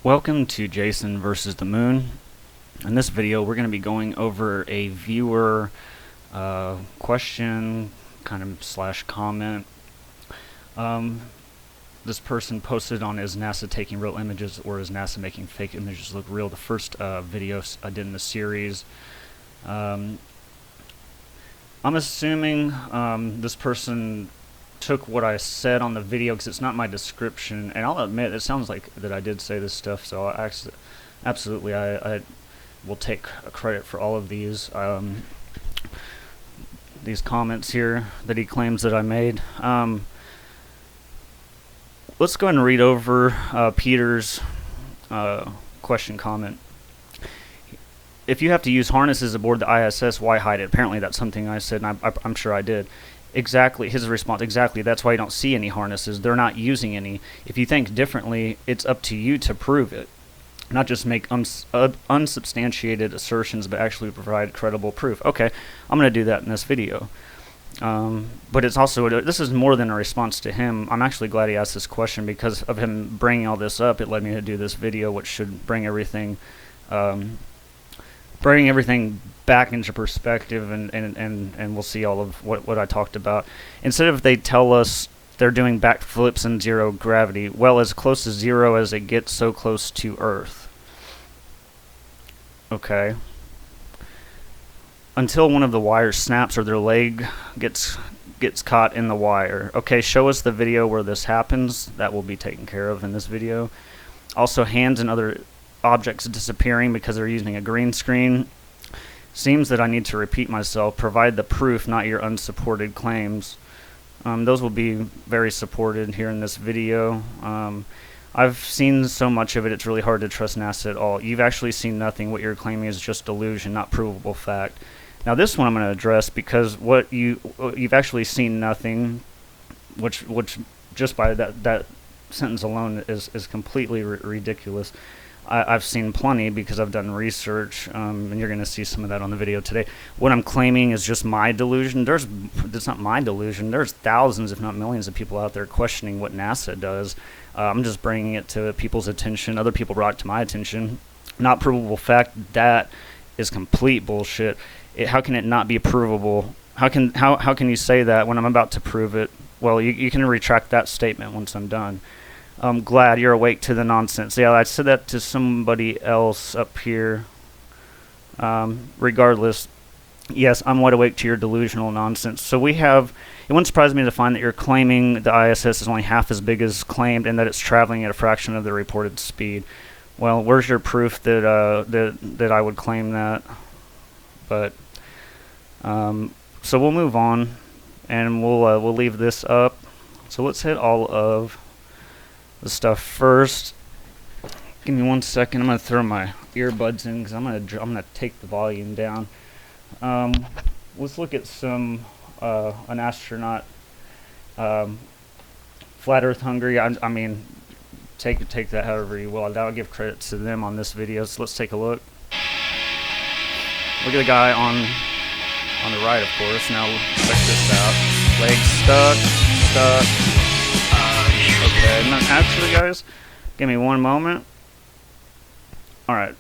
Welcome to Jason versus the Moon. In this video, we're going to be going over a viewer question, kind of slash comment. This person posted on is NASA taking real images or is NASA making fake images look real? The first video I did in the series. I'm assuming this person took what I said on the video because it's not my description, and I'll admit it sounds like that I did say this stuff, so I absolutely I will take credit for all of these comments here that he claims that I made. Let's go ahead and read over Peter's question comment. If you have to use harnesses aboard the ISS, why hide it? Apparently that's something I said, and I'm sure I did. Exactly, his response, exactly, that's why you don't see any harnesses. They're not using any. If you think differently, it's up to you to prove it. Not just make unsubstantiated assertions, but actually provide credible proof. Okay, I'm going to do that in this video. But it's also, this is more than a response to him. I'm actually glad he asked this question because of him bringing all this up. It led me to do this video, which should bring everything back into perspective, and we'll see all of what I talked about. Instead of they tell us they're doing backflips in zero gravity, well, as close to zero as it gets, so close to Earth. Okay. Until one of the wires snaps or their leg gets caught in the wire. Okay, show us the video where this happens. That will be taken care of in this video. Also, hands and other objects disappearing because they're using a green screen. Seems that I need to repeat myself. Provide the proof, not your unsupported claims. Those will be very supported here in this video. I've seen so much of it, it's really hard to trust NASA at all. You've actually seen nothing. What you're claiming is just delusion, not provable fact. Now this one I'm going to address because what you've actually seen nothing, which just by that sentence alone is completely ridiculous. I've seen plenty because I've done research, and you're going to see some of that on the video today. What I'm claiming is just my delusion. It's not my delusion. There's thousands, if not millions, of people out there questioning what NASA does. I'm just bringing it to people's attention. Other people brought it to my attention. Not provable fact. That is complete bullshit. How can it not be provable? How can you say that when I'm about to prove it? Well, you can retract that statement once I'm done. I'm glad you're awake to the nonsense. Yeah, I said that to somebody else up here. Regardless, yes, I'm wide awake to your delusional nonsense. So it wouldn't surprise me to find that you're claiming the ISS is only half as big as claimed and that it's traveling at a fraction of the reported speed. Well, where's your proof that I would claim that? But so we'll move on, and we'll leave this up. So let's hit all of the stuff first. Give me 1 second. I'm gonna throw my earbuds in because I'm gonna take the volume down. Let's look at some an astronaut, flat Earth hungry. I mean, take that however you will. I'll give credit to them on this video. So let's take a look. Look at the guy on the right, of course. Now check this out. Leg stuck. Okay, now actually, guys, give me one moment. Alright.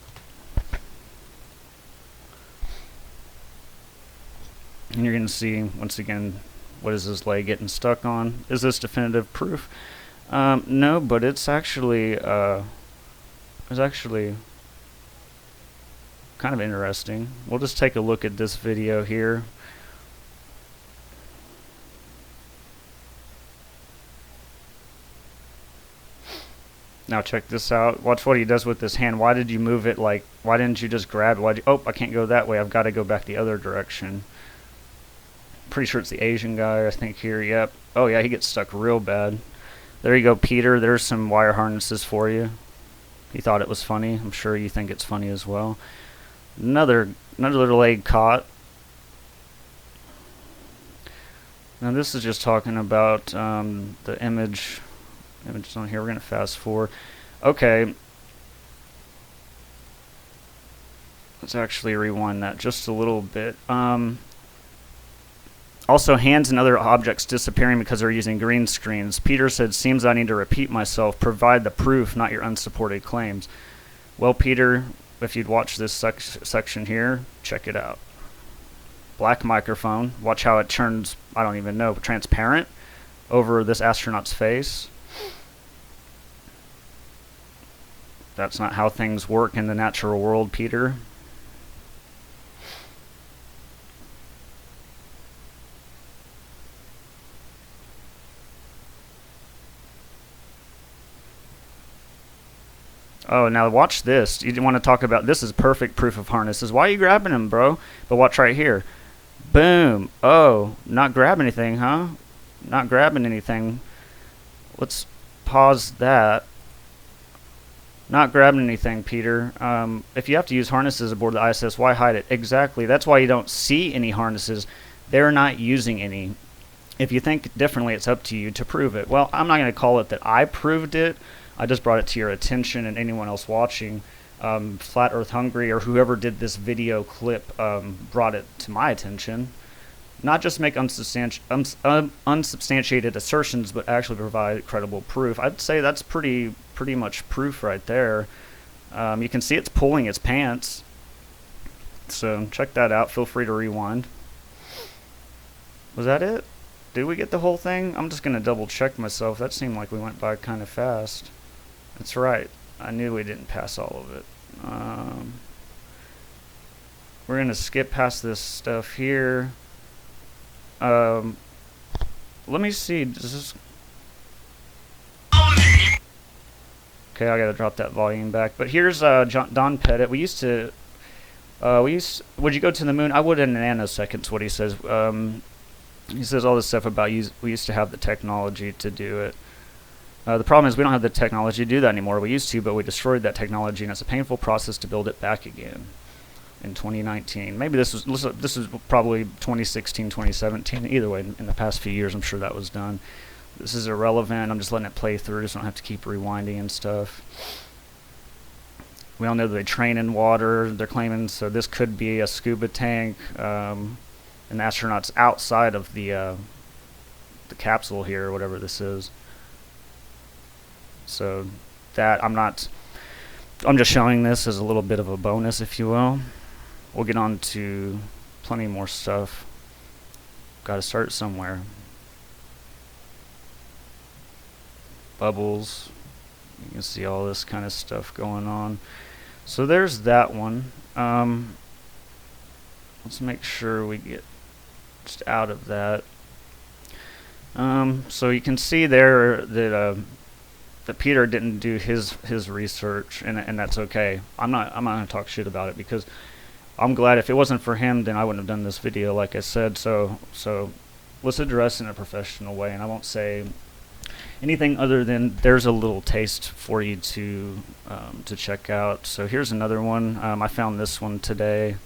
And you're going to see, once again, what is this leg getting stuck on? Is this definitive proof? No, but it's actually kind of interesting. We'll just take a look at this video here. Now check this out. Watch what he does with his hand. Why did you move it? Like, why didn't you just grab it? Oh, I can't go that way. I've got to go back the other direction. Pretty sure it's the Asian guy, I think, here. Yep. Oh, yeah, he gets stuck real bad. There you go, Peter. There's some wire harnesses for you. He thought it was funny. I'm sure you think it's funny as well. Another leg caught. Now this is just talking about the images on here. We're going to fast forward. Okay. Let's actually rewind that just a little bit. Also, hands and other objects disappearing because they're using green screens. Peter said, seems I need to repeat myself. Provide the proof, not your unsupported claims. Well, Peter, if you'd watch this section here, check it out. Black microphone. Watch how it turns, I don't even know, transparent over this astronaut's face. That's not how things work in the natural world, Peter. Oh, now watch this. You want to talk about, this is perfect proof of harnesses. Why are you grabbing him, bro? But watch right here. Boom. Oh, not grabbing anything, huh? Not grabbing anything. Let's pause that. Not grabbing anything, Peter. If you have to use harnesses aboard the ISS, why hide it? Exactly. That's why you don't see any harnesses. They're not using any. If you think differently, it's up to you to prove it. Well, I'm not going to call it that I proved it. I just brought it to your attention and anyone else watching. Flat Earth Hungry or whoever did this video clip brought it to my attention. Not just make unsubstantiated assertions, but actually provide credible proof. I'd say that's pretty much proof right there. You can see it's pulling its pants. So check that out. Feel free to rewind. Was that it? Did we get the whole thing? I'm just going to double check myself. That seemed like we went by kind of fast. That's right. I knew we didn't pass all of it. We're going to skip past this stuff here. Let me see. Does this... Okay, I gotta drop that volume back. But here's Don Pettit. Would you go to the moon? I would in nanoseconds. What he says. He says all this stuff about we used to have the technology to do it. The problem is we don't have the technology to do that anymore. We used to, but we destroyed that technology, and it's a painful process to build it back again. In 2019, maybe this is probably 2016, 2017. Either way, in the past few years, I'm sure that was done. This is irrelevant. I'm just letting it play through, so I don't have to keep rewinding and stuff. We all know that they train in water. They're claiming so this could be a scuba tank. And the astronauts outside of the capsule here, or whatever this is. So that I'm just showing this as a little bit of a bonus, if you will. We'll get on to plenty more stuff. Got to start somewhere. Bubbles. You can see all this kind of stuff going on. So there's that one. Let's make sure we get just out of that. So you can see there that Peter didn't do his research, and that's okay. I'm not gonna talk shit about it because I'm glad. If it wasn't for him, then I wouldn't have done this video, like I said. So let's address it in a professional way, and I won't say anything other than there's a little taste for you to check out. So here's another one. I found this one today.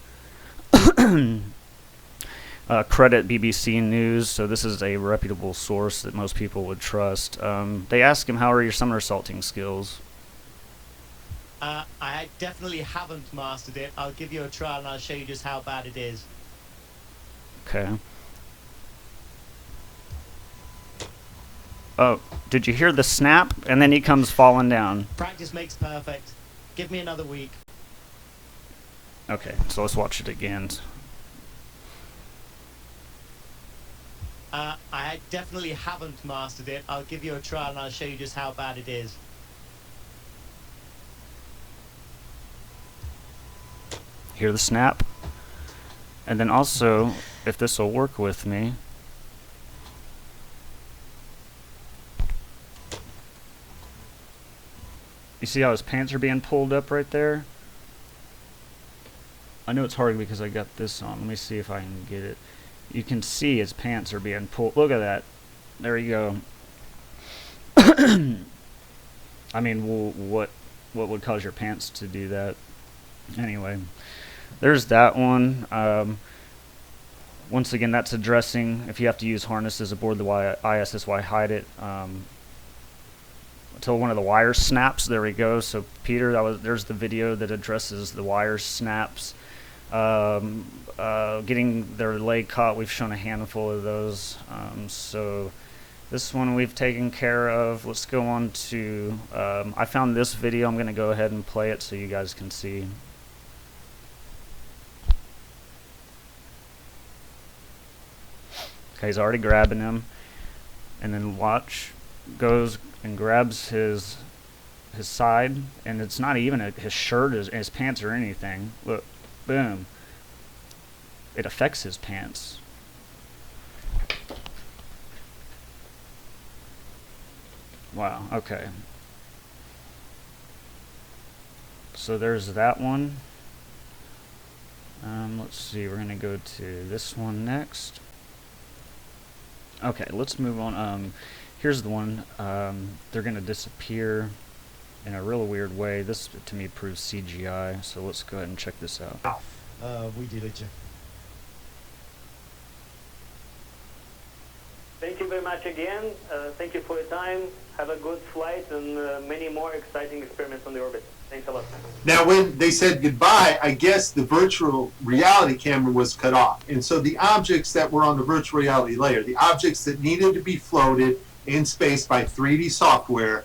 Credit BBC News. So this is a reputable source that most people would trust. They ask him, how are your somersaulting skills? I definitely haven't mastered it. I'll give you a trial and I'll show you just how bad it is. Okay. Oh, did you hear the snap? And then he comes falling down. Practice makes perfect. Give me another week. Okay, so let's watch it again. I definitely haven't mastered it. I'll give you a trial and I'll show you just how bad it is. Hear the snap? And then also, if this will work with me, you see how his pants are being pulled up right there? I know it's hard because I got this on. Let me see if I can get it. You can see his pants are being pulled. Look at that. There you go. I mean, what would cause your pants to do that? Anyway, there's that one. Once again, that's addressing if you have to use harnesses aboard the ISS, why hide it? Until one of the wires snaps. There we go. So Peter, there's the video that addresses the wire snaps. getting their leg caught. We've shown a handful of those. So this one we've taken care of. Let's go on to, I found this video. I'm going to go ahead and play it so you guys can see. Okay, he's already grabbing him. And then watch, goes and grabs his side, and it's not even his shirt, his pants or anything. Look, boom. It affects his pants. Wow, okay. So there's that one. Let's see, we're gonna go to this one next. Okay, let's move on. Here's the one. They're gonna disappear in a real weird way. This to me proves CGI, so let's go ahead and check this out. We delete you. Thank you very much again. Thank you for your time. Have a good flight and many more exciting experiments on the orbit. Thanks a lot. Now, when they said goodbye, I guess the virtual reality camera was cut off. And so the objects that were on the virtual reality layer, the objects that needed to be floated in space by 3D software,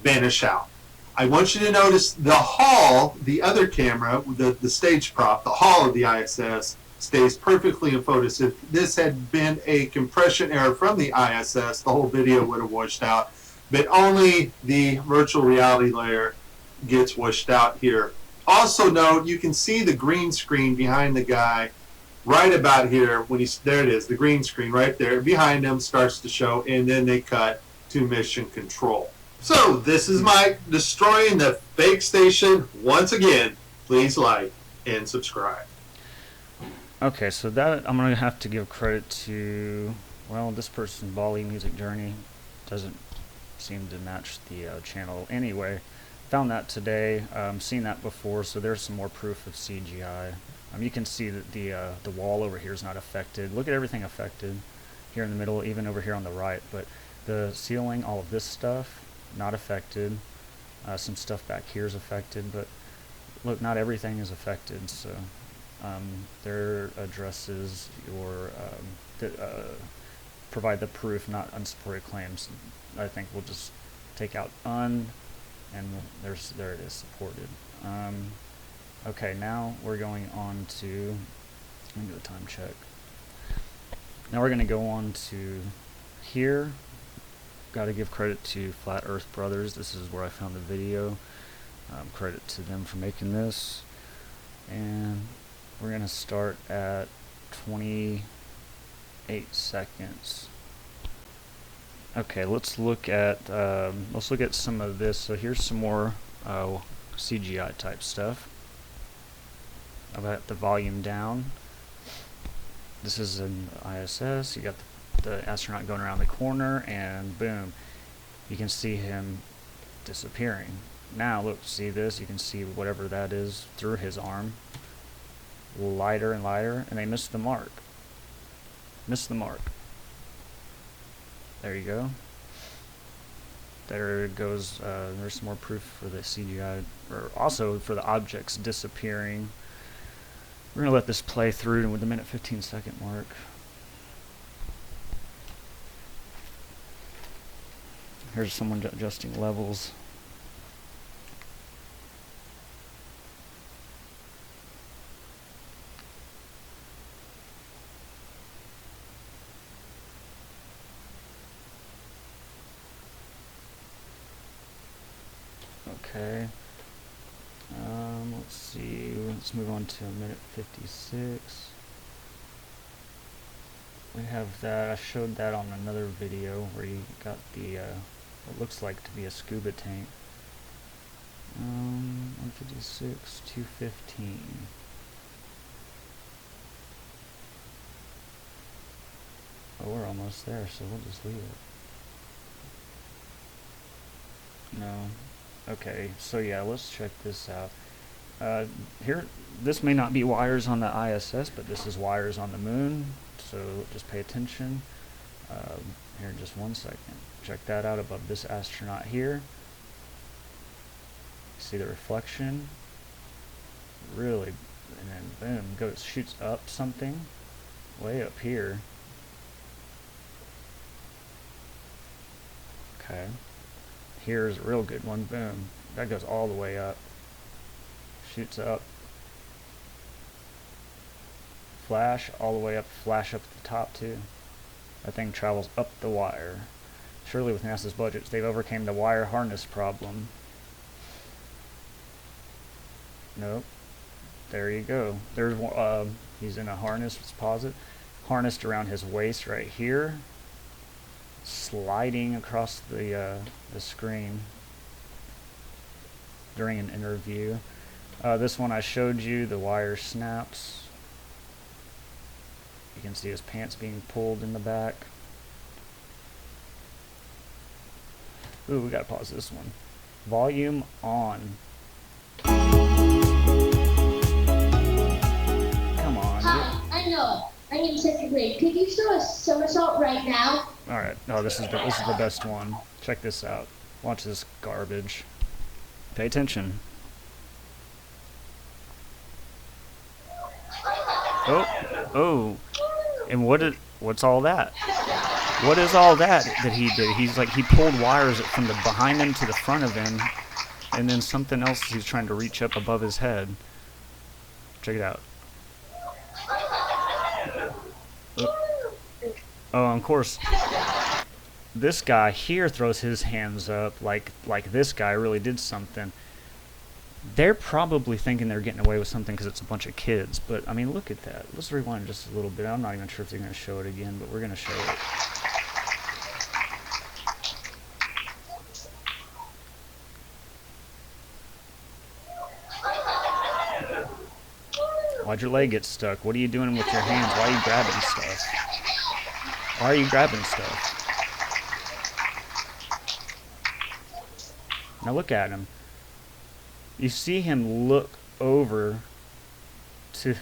vanish out. I want you to notice the hull, the other camera, the stage prop, the hull of the ISS, stays perfectly in focus. If this had been a compression error from the ISS, the whole video would have washed out. But only the virtual reality layer gets washed out here. Also note, you can see the green screen behind the guy right about here. When he's there, it is, the green screen right there behind him starts to show, and then they cut to mission control. So this is Mike destroying the fake station once again. Please like and subscribe. Okay, so that I'm gonna have to give credit to, well, this person, Bali Music Journey, doesn't seem to match the channel anyway. Found that today, seen that before, so there's some more proof of CGI. You can see that the wall over here is not affected. Look at everything affected here in the middle, even over here on the right, but the ceiling, all of this stuff, not affected. Some stuff back here is affected, but look, not everything is affected, so their addresses or provide the proof, not unsupported claims. I think we'll just take out un, and there it is, supported. Okay, now we're going on to, let me do a time check. Now we're going to go on to here. Got to give credit to Flat Earth Brothers. This is where I found the video. Credit to them for making this. And we're going to start at 28 seconds. Okay, let's look at some of this. So here's some more CGI type stuff. I've got the volume down. This is an ISS. You got the astronaut going around the corner, and boom, you can see him disappearing. Now look, see this? You can see whatever that is through his arm. Lighter and lighter, and they missed the mark. Missed the mark. There you go. There it goes. There's some more proof for the CGI, or also for the objects disappearing. We're going to let this play through with the minute 15-second mark. Here's someone adjusting levels. Okay. Let's see. Let's move on to minute 56. We have that. I showed that on another video where you got the what looks like to be a scuba tank. 156, 215. Oh, we're almost there, so we'll just leave it. No. Okay, so yeah, let's check this out. Here, this may not be wires on the ISS, but this is wires on the moon, so just pay attention. Here in just 1 second. Check that out above this astronaut here. See the reflection? Really, and then boom, shoots up something way up here. Okay, here's a real good one. Boom, that goes all the way up, shoots up, flash all the way up, flash up at the top too. That thing travels up the wire. Surely with NASA's budgets, they've overcame the wire harness problem. Nope. There you go. There's he's in a harness. Let's pause it. Harnessed around his waist right here, sliding across the screen during an interview. This one I showed you, the wire snaps. You can see his pants being pulled in the back. Ooh, we gotta pause this one. Volume on. Come on. Hi, I'm Noah. I'm in second grade. Could you show a somersault right now? Alright, no, this is the best one. Check this out. Watch this garbage. Pay attention. Oh. And what's all that? What is all that he did? He's like, he pulled wires from the behind him to the front of him, and then something else he's trying to reach up above his head. Check it out. Oh, and of course, this guy here throws his hands up like this guy really did something. They're probably thinking they're getting away with something because it's a bunch of kids, but I mean, look at that. Let's rewind just a little bit. I'm not even sure if they're going to show it again, but we're going to show it. Why'd your leg get stuck? What are you doing with your hands? Why are you grabbing stuff? Why are you grabbing stuff? Now look at him. You see him look over to...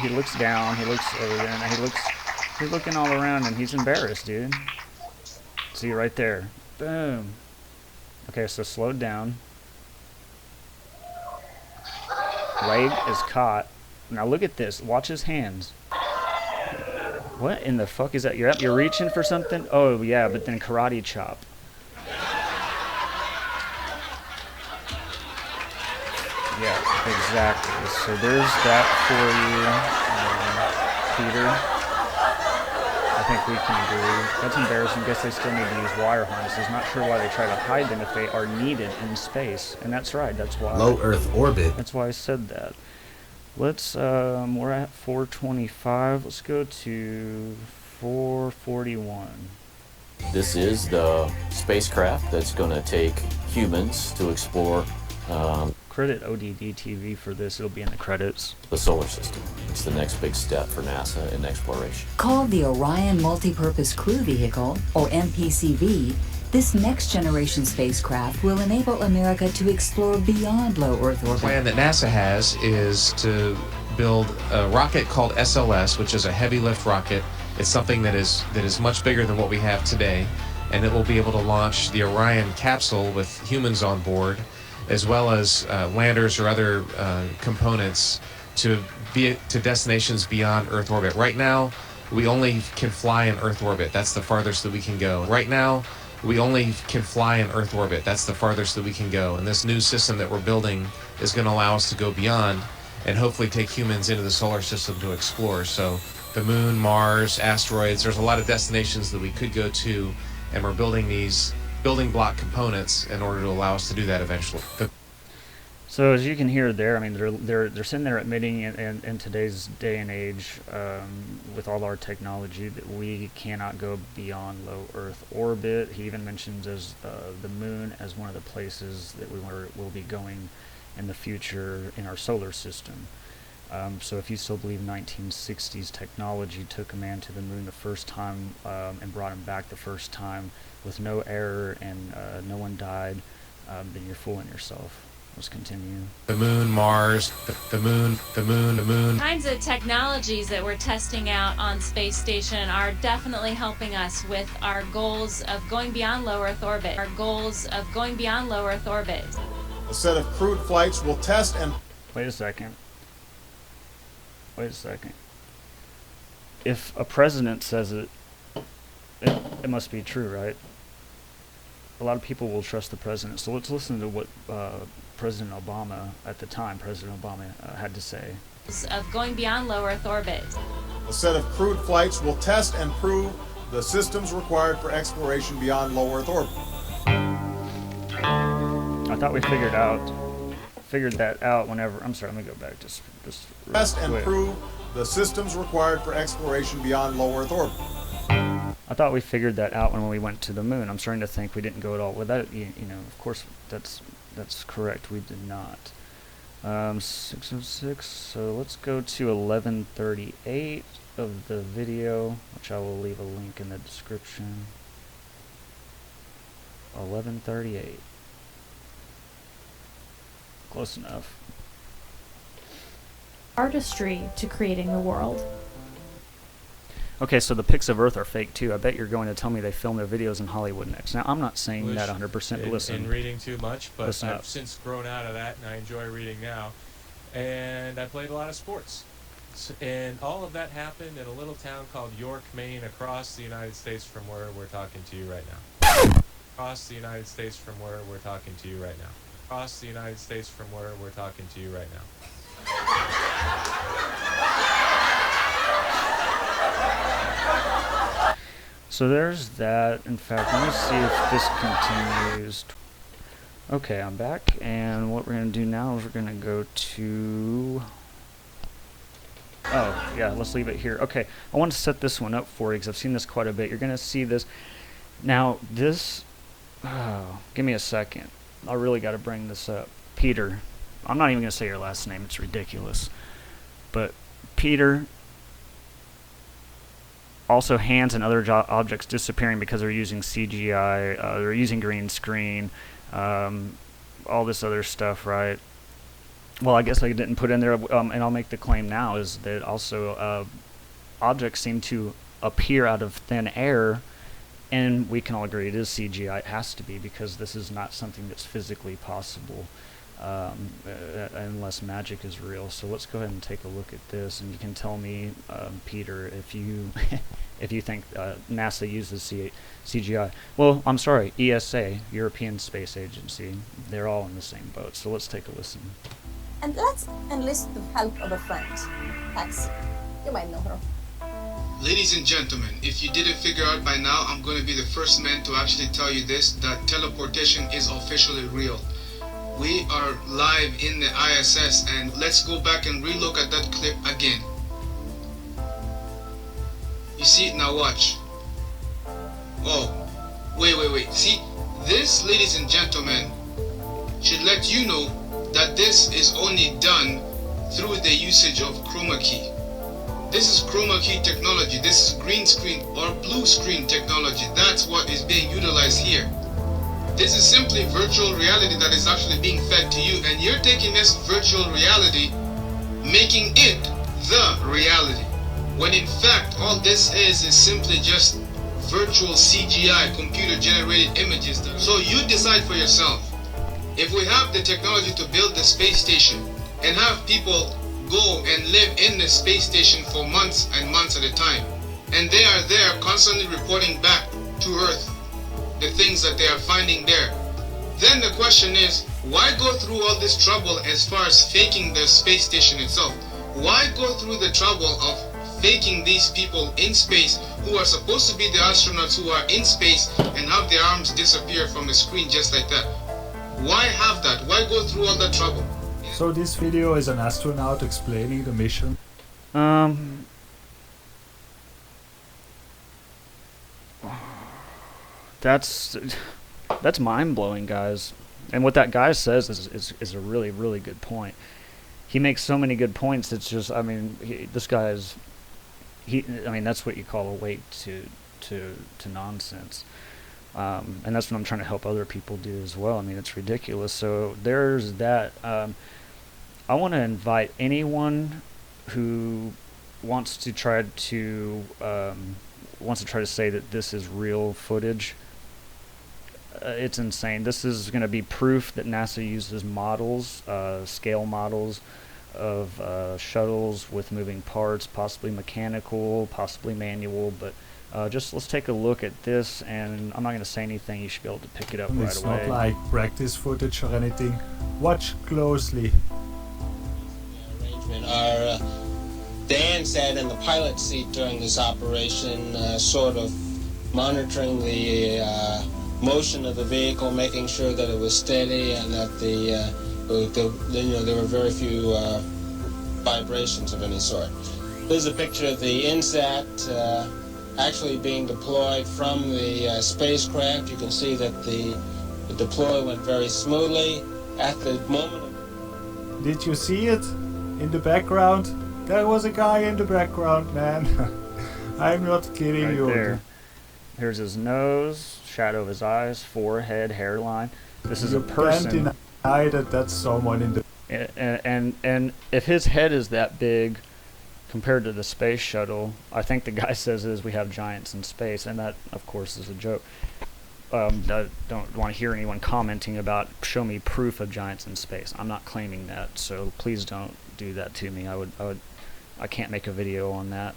He looks down, he looks over there, and he's looking all around, and he's embarrassed, dude. See right there. Boom. Okay, so slowed down. Leg is caught. Now look at this. Watch his hands. What in the fuck is that? You're reaching for something? Oh yeah, but then karate chop. Yeah, exactly. So there's that for you, Peter. I think we can agree. That's embarrassing. Guess they still need to use wire harnesses. Not sure why they try to hide them if they are needed in space. And that's right. That's why. Low Earth orbit. That's why I said that. Let's, we're at 425. Let's go to 441. This is the spacecraft that's going to take humans to explore Credit ODD TV for this. It'll be in the credits. the solar system. It's the next big step for NASA in exploration. Called the Orion Multipurpose Crew Vehicle, or MPCV, this next-generation spacecraft will enable America to explore beyond low Earth orbit. The plan that NASA has is to build a rocket called SLS, which is a heavy lift rocket. It's something that is much bigger than what we have today, and it will be able to launch the Orion capsule with humans on board, as well as landers or other components to destinations beyond Earth orbit. Right now, we only can fly in Earth orbit. That's the farthest that we can go. Right now, we only can fly in Earth orbit. That's the farthest that we can go. And this new system that we're building is going to allow us to go beyond and hopefully take humans into the solar system to explore. So the moon, Mars, asteroids, there's a lot of destinations that we could go to, and we're building these building block components in order to allow us to do that eventually. So as you can hear there, I mean, they're sitting there admitting in today's day and age, with all our technology, that we cannot go beyond low Earth orbit. He even mentions as the moon as one of the places that will be going in the future in our solar system. So if you still believe 1960s technology took a man to the moon the first time and brought him back the first time with no error and no one died, then you're fooling yourself. Let's continue. The moon, Mars, the moon. Kinds of technologies that we're testing out on space station are definitely helping us with our goals of going beyond low Earth orbit. A set of crewed flights will test and... Wait a second. If a president says it, it must be true, right? A lot of people will trust the president. So let's listen to what President Obama, at the time, had to say. Of going beyond low Earth orbit. A set of crewed flights will test and prove the systems required for exploration beyond low Earth orbit. I thought we figured that out whenever. I'm sorry, let me go back just Test and quick. prove the systems required for exploration beyond low Earth orbit. I thought we figured that out when we went to the moon. I'm starting to think we didn't go at all with that. You know, of course, that's correct. We did not. 606. So let's go to 1138 of the video, which I will leave a link in the description. 1138. Close enough. Artistry to creating the world. Okay, so the pics of Earth are fake too. I bet you're going to tell me they film their videos in Hollywood next. Now, I'm not saying that 100%, but listen. In reading too much, but Listen I've up. since grown out of that, and I enjoy reading now. And I played a lot of sports. And all of that happened in a little town called York, Maine, across the United States from where we're talking to you right now. Across the United States from where we're talking to you right now. Across the United States from where we're talking to you right now. So there's that. In fact, let me see if this continues. Okay, I'm back, and what we're going to do now is we're going to go to... Oh, yeah, let's leave it here. Okay, I want to set this one up for you because I've seen this quite a bit. You're going to see this. Now, this... Oh, give me a second. I really got to bring this up. Peter. I'm not even going to say your last name. It's ridiculous. But Peter... Also, hands and other objects disappearing because they're using CGI, they're using green screen, all this other stuff, right? Well, I guess I didn't put in there, and I'll make the claim now, is that also objects seem to appear out of thin air, and we can all agree it is CGI. It has to be, because this is not something that's physically possible. Unless magic is real. So let's go ahead and take a look at this, and you can tell me, Peter, if you if you think NASA uses CGI. Well, I'm sorry, ESA, European Space Agency, they're all in the same boat. So let's take a listen. And let's enlist the help of a friend. Taxi. You might know her. Ladies and gentlemen, if you didn't figure out by now, I'm going to be the first man to actually tell you this, that teleportation is officially real. We are live in the ISS, and let's go back and relook at that clip again. You see it now, watch. Oh, wait. See, this, ladies and gentlemen, should let you know that this is only done through the usage of chroma key. This is chroma key technology. This is green screen or blue screen technology. That's what is being utilized here. This is simply virtual reality that is actually being fed to you, and you're taking this virtual reality, making it the reality. When in fact, all this is simply just virtual CGI, computer-generated images. So you decide for yourself. If we have the technology to build the space station and have people go and live in the space station for months and months at a time, and they are there constantly reporting back to Earth the things that they are finding there, then the question is, why go through all this trouble as far as faking the space station itself? Why go through the trouble of faking these people in space who are supposed to be the astronauts who are in space and have their arms disappear from the screen just like that? Why have that? Why go through all that trouble? So this video is an astronaut explaining the mission. That's mind-blowing, guys. And what that guy says is a really, really good point. He makes so many good points. It's just, I mean, this guy is, I mean, that's what you call a weight to nonsense. And that's what I'm trying to help other people do as well. I mean, it's ridiculous. So there's that. I want to invite anyone who wants to try to say that this is real footage. It's insane. This is going to be proof that NASA uses models, scale models of shuttles with moving parts, possibly mechanical, possibly manual, but just let's take a look at this, and I'm not going to say anything. You should be able to pick it up right away. It's not like practice footage or anything. Watch closely. Are Dan sat in the pilot's seat during this operation, sort of monitoring the motion of the vehicle, making sure that it was steady and that there were very few vibrations of any sort. Here's a picture of the INSAT actually being deployed from the spacecraft. You can see that the deploy went very smoothly. At the moment of... Did you see it? In the background? There was a guy in the background, man. I'm not kidding right you. There. Here's his nose, shadow of his eyes, forehead, hairline. This is a person. You can't deny that that's someone in the... And if his head is that big compared to the space shuttle, I think the guy says is we have giants in space, and that, of course, is a joke. I don't want to hear anyone commenting about show me proof of giants in space. I'm not claiming that, so please don't do that to me. I can't make a video on that.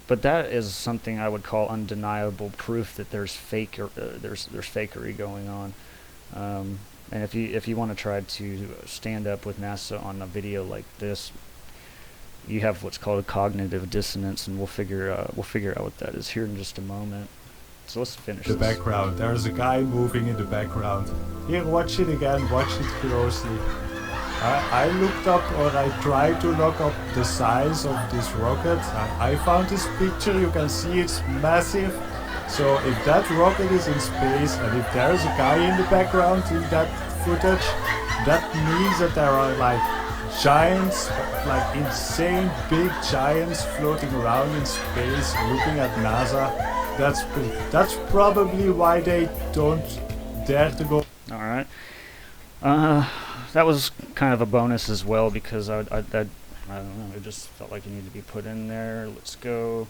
But that is something I would call undeniable proof that there's there's fakery going on. And if you want to try to stand up with NASA on a video like this, you have what's called a cognitive dissonance, and we'll figure out what that is here in just a moment. So let's finish the this. background. There's a guy moving in the background. Here, watch it again. Watch it closely. I looked up, or I tried to look up the size of this rocket. I found this picture. You can see it's massive. So if that rocket is in space, and if there's a guy in the background in that footage, that means that there are like giants, like insane big giants floating around in space looking at NASA. That's probably why they don't dare to go. Alright. That was kind of a bonus as well, because I don't know, it just felt like it needed to be put in there. Let's go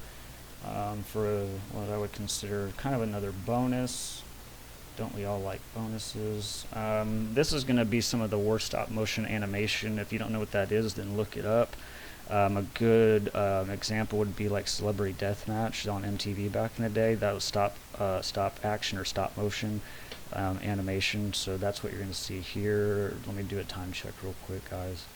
for what I would consider kind of another bonus. Don't we all like bonuses? This is going to be some of the worst stop motion animation. If you don't know what that is, then look it up. A good example would be like Celebrity Deathmatch on MTV back in the day. That was stop action or stop motion animation. So that's what you're going to see here. Let me do a time check real quick, guys.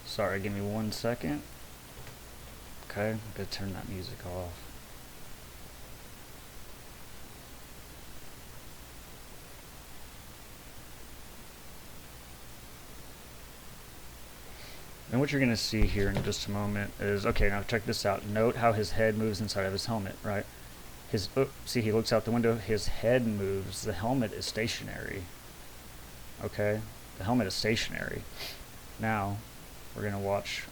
Sorry, give me 1 second. Okay, I'm going to turn that music off. And what you're going to see here in just a moment is, okay, now check this out. Note how his head moves inside of his helmet, right? See, he looks out the window, his head moves, the helmet is stationary. Okay? The helmet is stationary. Now, we're going to watch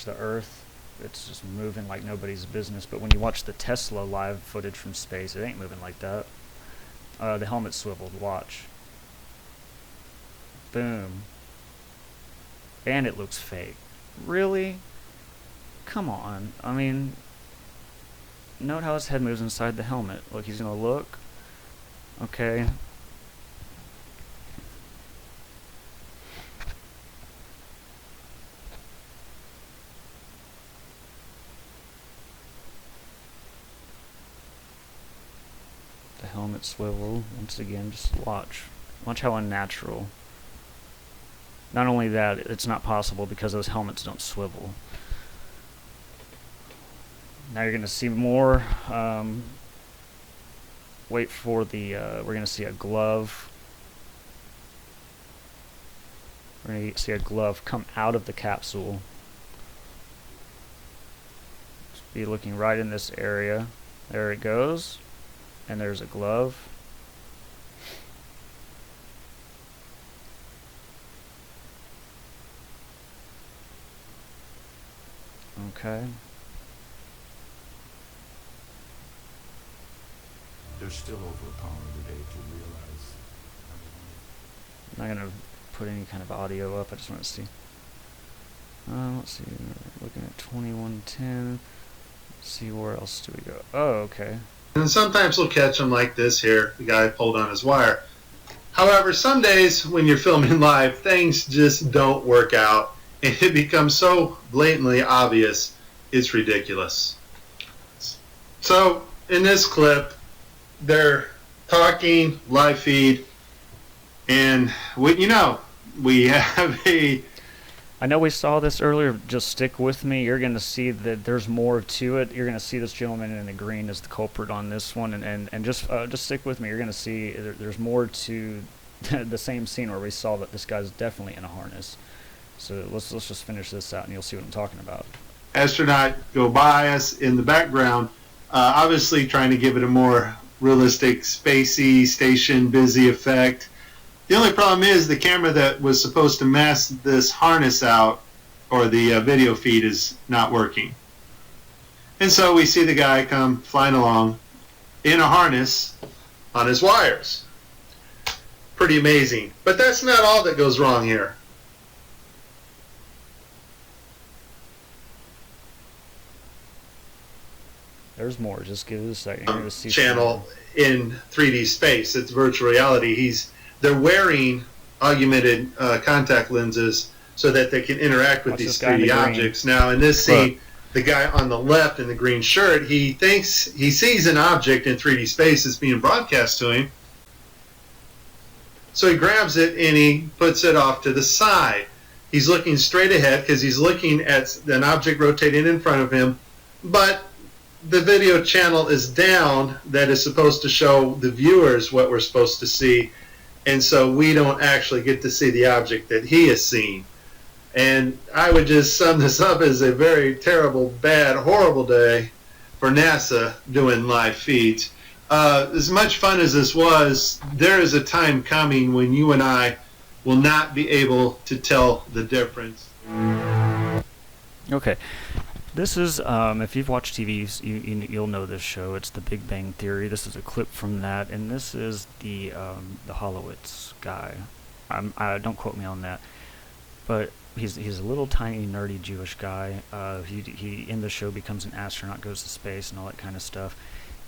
the Earth. It's just moving like nobody's business, but when you watch the Tesla live footage from space, it ain't moving like that. The helmet's swiveled, watch. Boom. And it looks fake. Really? Come on. I mean, note how his head moves inside the helmet. Look, he's gonna look. Okay. The helmet swivel. Once again, just watch. Watch how unnatural. Not only that, it's not possible because those helmets don't swivel. Now you're going to see more. Wait for the, we're going to see a glove. We're going to see a glove come out of the capsule. Just be looking right in this area. There it goes. And there's a glove. Okay. they're still overpowering today to realize. I'm not gonna put any kind of audio up. I just want to see. Let's see. We're looking at 2110. Let's see, where else do we go? Oh, okay. And sometimes we'll catch them like this here. The guy pulled on his wire. However, some days when you're filming live, things just don't work out, and it becomes so blatantly obvious, it's ridiculous. So, in this clip, they're talking, live feed, and we have a... I know we saw this earlier, just stick with me. You're going to see that there's more to it. You're going to see this gentleman in the green as the culprit on this one, and just stick with me. You're going to see there's more to the same scene where we saw that this guy's definitely in a harness. So let's just finish this out, and you'll see what I'm talking about. Astronaut go by us in the background, obviously trying to give it a more realistic, spacey, station busy effect. The only problem is the camera that was supposed to mask this harness out, or the video feed, is not working. And so we see the guy come flying along in a harness on his wires. Pretty amazing. But that's not all that goes wrong here. There's more. Just give it a second. You're gonna see Channel in 3D space. It's virtual reality. They're wearing augmented contact lenses so that they can interact with these 3D objects. Now, in this scene, the guy on the left in the green shirt, he thinks he sees an object in 3D space that's being broadcast to him. So he grabs it and he puts it off to the side. He's looking straight ahead because he's looking at an object rotating in front of him, but the video channel is down that is supposed to show the viewers what we're supposed to see, and so we don't actually get to see the object that he has seen. And I would just sum this up as a very terrible, bad, horrible day for NASA doing live feeds. As much fun as this was, there is a time coming when you and I will not be able to tell the difference. Okay. This is, if you've watched TV, you'll know this show. It's The Big Bang Theory. This is a clip from that, and this is the Holowitz guy. Don't quote me on that, but he's a little tiny nerdy Jewish guy. He in the show becomes an astronaut, goes to space, and all that kind of stuff.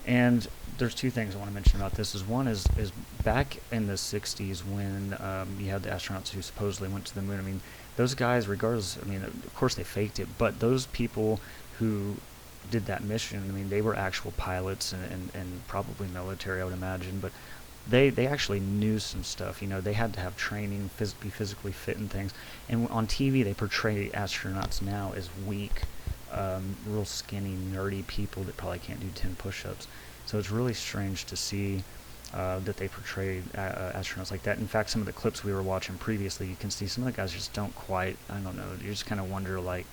And there's two things I want to mention about this. One is back in the 60s when you had the astronauts who supposedly went to the moon. I mean, those guys, regardless, I mean, of course they faked it, but those people who did that mission, I mean, they were actual pilots and probably military, I would imagine, but they actually knew some stuff. You know, they had to have training, be physically fit and things. And on TV, they portray astronauts now as weak, real skinny, nerdy people that probably can't do 10 push-ups. So it's really strange to see that they portrayed astronauts like that. In fact, some of the clips we were watching previously, you can see some of the guys just don't quite, I don't know, you just kind of wonder, like,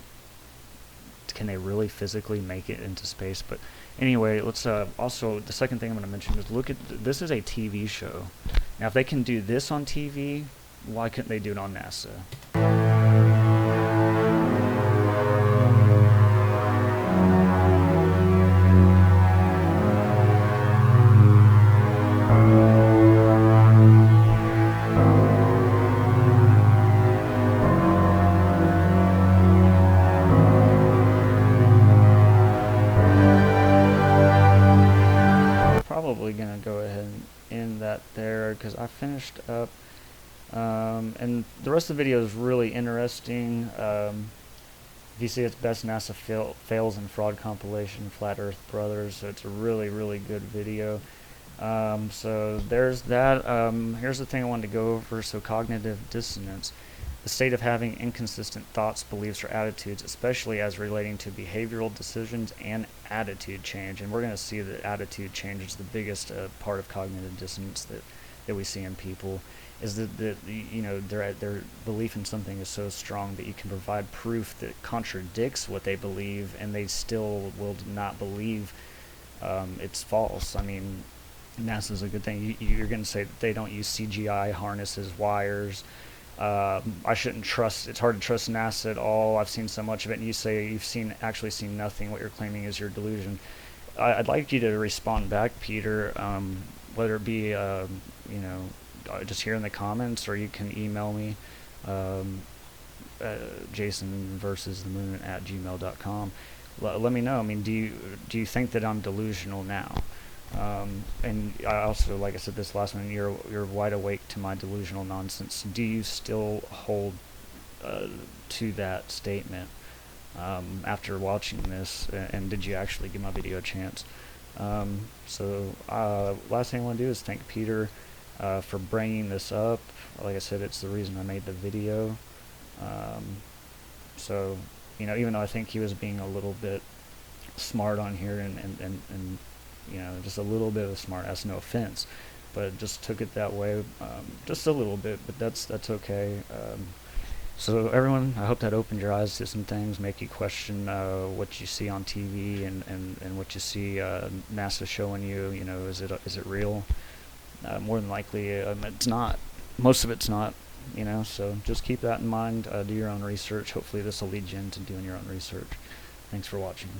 can they really physically make it into space? But anyway, let's also, the second thing I'm going to mention is look at, this is a TV show. Now, if they can do this on TV, why couldn't they do it on NASA? Probably gonna go ahead and end that there because I finished up, and the rest of the video is really interesting. If you see, it's best NASA fails in fraud compilation, Flat Earth Brothers. So it's a really good video. So there's that. Here's the thing I wanted to go over. So cognitive dissonance, the state of having inconsistent thoughts, beliefs, or attitudes, especially as relating to behavioral decisions and attitude change. And we're going to see that attitude change is the biggest part of cognitive dissonance that we see in people. Is that you know, their belief in something is so strong that you can provide proof that contradicts what they believe, and they still will not believe it's false. I mean, NASA's a good thing. You're going to say that they don't use CGI harnesses, wires. I shouldn't trust. It's hard to trust NASA at all. I've seen so much of it, and you say you've actually seen nothing. What you're claiming is your delusion. I'd like you to respond back, Peter, whether it be, just here in the comments, or you can email me, jasonversusthemoon@gmail.com. Let me know. I mean, do you think that I'm delusional now? And I also, like I said, this last one, you're wide awake to my delusional nonsense. Do you still hold to that statement after watching this? And did you actually give my video a chance? Last thing I want to do is thank Peter for bringing this up. Like I said, it's the reason I made the video. Even though I think he was being a little bit smart on here and just a little bit of a smart ass, no offense, but just took it that way, just a little bit, but that's okay. So everyone, I hope that opened your eyes to some things, make you question what you see on TV and what you see NASA showing you. Is it real? More than likely, it's not. Most of it's not. So just keep that in mind. Do your own research. Hopefully this will lead you into doing your own research. Thanks for watching.